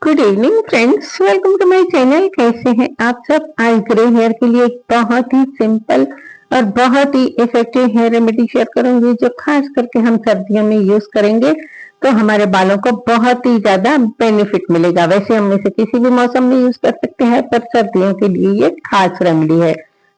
Good evening friends, welcome to my channel. कैसे हैं आप सब? आज ग्रे हेयर के लिए एक बहुत ही सिंपल और बहुत ही इफेक्टिव हेयर रेमेडी शेयर करूंगी, जो खास करके हम सर्दियों में यूज करेंगे तो हमारे बालों को बहुत ही ज्यादा बेनिफिट मिलेगा। वैसे हम इसे किसी भी मौसम में यूज कर सकते हैं, पर सर्दियों के लिए ये खास रेमेडी है।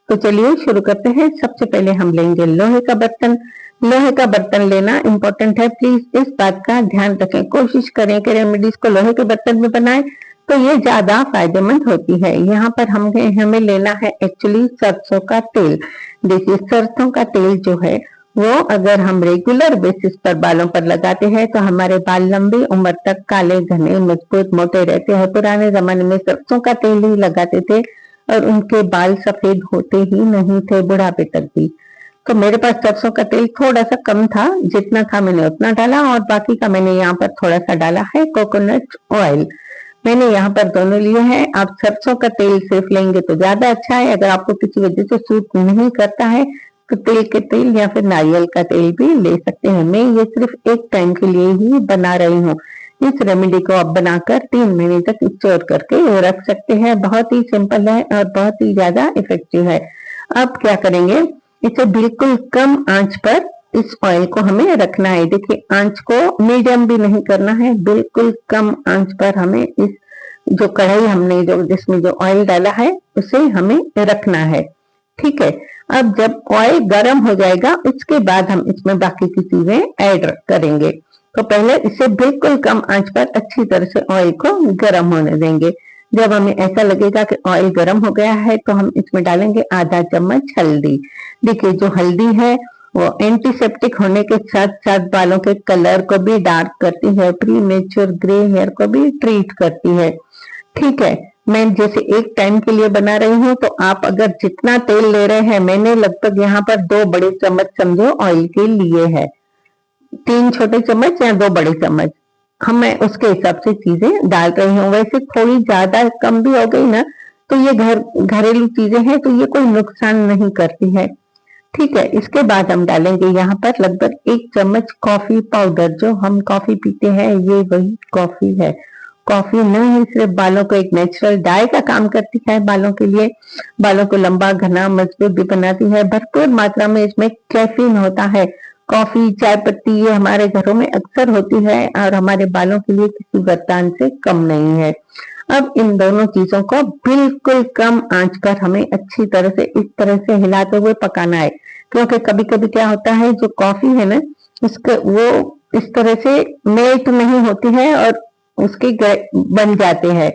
तो चलिए शुरू करते हैं। सबसे पहले हम लेंगे लोहे का बर्तन। लोहे का बर्तन लेना इम्पोर्टेंट है, प्लीज इस बात का ध्यान रखें। कोशिश करें कि रेमेडीज को लोहे के बर्तन में बनाएं तो ये ज्यादा फायदेमंद होती है। यहाँ पर हमें लेना है एक्चुअली सरसों का तेल। देखिए, सरसों का तेल जो है वो अगर हम रेगुलर बेसिस पर बालों पर लगाते हैं तो हमारे बाल लंबी उम्र तक काले, घने, मजबूत, मोटे रहते हैं। पुराने जमाने में सरसों का तेल ही लगाते थे और उनके बाल सफेद होते ही नहीं थे बुढ़ापे तक भी। तो मेरे पास सरसों का तेल थोड़ा सा कम था, जितना था मैंने उतना डाला, और बाकी का मैंने यहाँ पर थोड़ा सा डाला है कोकोनट ऑयल। मैंने यहाँ पर दोनों लिए हैं। आप सरसों का तेल सिर्फ लेंगे तो ज्यादा अच्छा है। अगर आपको किसी वजह से सूट नहीं करता है तो तिल के तेल या फिर नारियल का तेल भी ले सकते हैं। मैं ये सिर्फ एक टाइम के लिए ही बना रही हूँ। इस रेमेडी को आप बनाकर 3 महीने तक स्टोर करके रख सकते हैं। बहुत ही सिंपल है और बहुत ही ज्यादा इफेक्टिव है। अब क्या करेंगे, इसे बिल्कुल कम आंच पर इस ऑयल को हमें रखना है। देखिए, आंच को मीडियम भी नहीं करना है, बिल्कुल कम आंच पर हमें इस जो कढ़ाई हमने जिसमें जो ऑयल डाला है उसे हमें रखना है। ठीक है। अब जब ऑयल गर्म हो जाएगा उसके बाद हम इसमें बाकी की चीजें ऐड करेंगे। तो पहले इसे बिल्कुल कम आंच पर अच्छी तरह से ऑयल को गर्म होने देंगे। जब हमें ऐसा लगेगा कि ऑयल गर्म हो गया है तो हम इसमें डालेंगे आधा चम्मच हल्दी। देखिए, जो हल्दी है वो एंटीसेप्टिक होने के साथ साथ बालों के कलर को भी डार्क करती है, प्रीमेच्योर ग्रे हेयर को भी ट्रीट करती है। ठीक है। मैं जैसे एक टाइम के लिए बना रही हूँ, तो आप अगर जितना तेल ले रहे हैं, मैंने लगभग यहाँ पर 2 बड़े चम्मच समझो ऑयल के लिए है, 3 छोटे चम्मच या 2 बड़े चम्मच, हम मैं उसके हिसाब से चीजें डाल रही हूँ। वैसे थोड़ी ज्यादा कम भी हो गई ना तो ये घरेलू चीजें हैं, तो ये कोई नुकसान नहीं करती है। ठीक है। इसके बाद हम डालेंगे यहाँ पर लगभग 1 चम्मच कॉफी पाउडर। जो हम कॉफी पीते हैं ये वही कॉफी है। कॉफी नहीं सिर्फ बालों को एक नेचुरल डाई का काम करती है, बालों के लिए बालों को लंबा, घना, मजबूत भी बनाती है। भरपूर मात्रा में इसमें कैफीन होता है। कॉफी, चाय पत्ती ये हमारे घरों में अक्सर होती है और हमारे बालों के लिए किसी वरदान से कम नहीं है। अब इन दोनों चीजों को बिल्कुल कम आंच पर हमें अच्छी तरह से इस तरह से हिलाते हुए पकाना है, क्योंकि कभी कभी क्या होता है, जो कॉफी है ना उसके वो इस तरह से मेल्ट नहीं होती है और उसके बन जाते हैं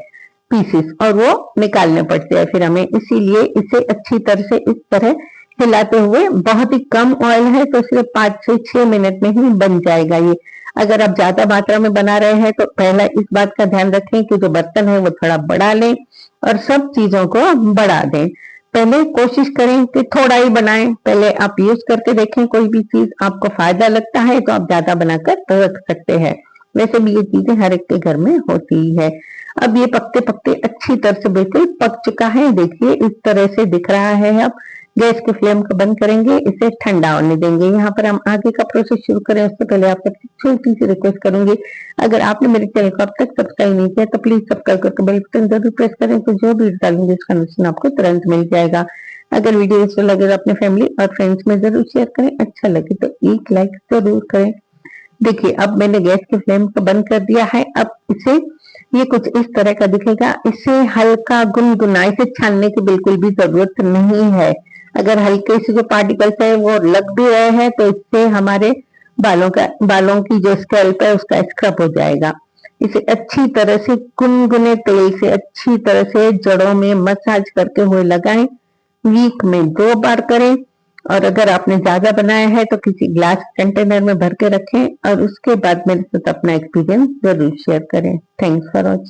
पीसेस और वो निकालने पड़ते हैं फिर हमें। इसीलिए इसे अच्छी तरह से इस तरह हिलाते हुए, बहुत ही कम ऑयल है तो सिर्फ 5 से 6 मिनट में ही बन जाएगा ये। अगर आप ज्यादा मात्रा में बना रहे हैं तो पहला इस बात का ध्यान रखें कि जो बर्तन है वो थोड़ा बड़ा लें और सब चीजों को बढ़ा दें। पहले कोशिश करें कि थोड़ा ही बनाएं। पहले आप यूज करके देखें, कोई भी चीज आपको फायदा लगता है तो आप ज्यादा बनाकर रख सकते हैं। वैसे भी ये चीजें हर एक के घर में होती ही है। अब ये पकते पकते अच्छी तरह से बिल्कुल पक चुका है। देखिए, इस तरह से दिख रहा है। अब गैस की फ्लेम को बंद करेंगे, इसे ठंडा होने देंगे। यहाँ पर हम आगे का प्रोसेस शुरू करें उससे पहले आपसे छोटी सी रिक्वेस्ट करूंगी, अगर आपने मेरे चैनल को अब तक सब्सक्राइब नहीं किया तो प्लीज सब्सक्राइब करके बेल बटन जरूर प्रेस करें, तो जो भी डालूंगी उसका नोटिफिकेशन आपको तुरंत मिल जाएगा। अगर वीडियो अच्छा लगे तो अपने फैमिली और फ्रेंड्स में जरूर शेयर करें, अच्छा लगे तो एक लाइक जरूर करें। देखिए, अब मैंने गैस की फ्लेम को बंद कर दिया है। अब इसे ये कुछ इस तरह का दिखेगा। इसे हल्का गुनगुना, इसे छानने की बिल्कुल भी जरूरत नहीं है। अगर हल्के से जो पार्टिकल्स है वो लग भी रहे हैं तो इससे हमारे बालों की जो स्कैल्प है उसका स्क्रब हो जाएगा। इसे अच्छी तरह से गुनगुने तेल से अच्छी तरह से जड़ों में मसाज करते हुए लगाएं। वीक में 2 बार करें। और अगर आपने ज्यादा बनाया है तो किसी ग्लास कंटेनर में भर के रखें और उसके बाद मेरे साथ अपना एक्सपीरियंस जरूर शेयर करें। Thanks for watching.